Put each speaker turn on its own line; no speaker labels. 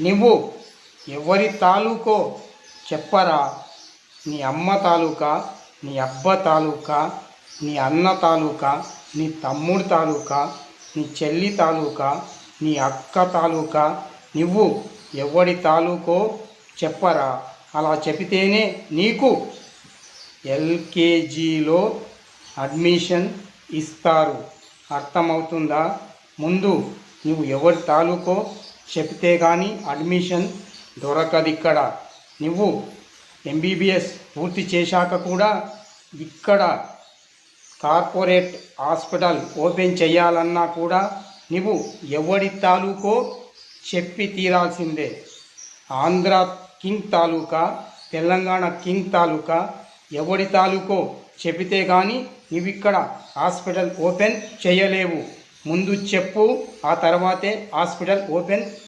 నువ్వు ఎవరి తాలూకో చెప్పరా? నీ అమ్మ తాలూకా, నీ అబ్బ తాలూకా, నీ అన్న తాలూకా, నీ తమ్ముడు తాలూకా, నీ చెల్లి తాలూకా, నీ అక్క తాలూకా, నువ్వు ఎవడి తాలూకో చెప్పరా? అలా చెబితేనే నీకు ఎల్కేజీలో అడ్మిషన్ ఇస్తారు. అర్థమవుతుందా? ముందు నువ్వు ఎవరి తాలూకో చెప్తే కానీ అడ్మిషన్ దొరకదు ఇక్కడ. నువ్వు ఎంబీబీఎస్ పూర్తి చేశాక కూడా ఇక్కడ కార్పొరేట్ హాస్పిటల్ ఓపెన్ చేయాలన్నా కూడా నువ్వు ఎవడి తాలూకో చెప్పి తీరాల్సిందే. ఆంధ్ర కింగ్ తాలూకా, తెలంగాణ కింగ్ తాలూకా, ఎవడి తాలూకో చెబితే కానీ నువ్వు ఇక్కడ హాస్పిటల్ ఓపెన్ చేయలేవు. ముందు చెప్పు, ఆ తర్వాతే హాస్పిటల్ ఓపెన్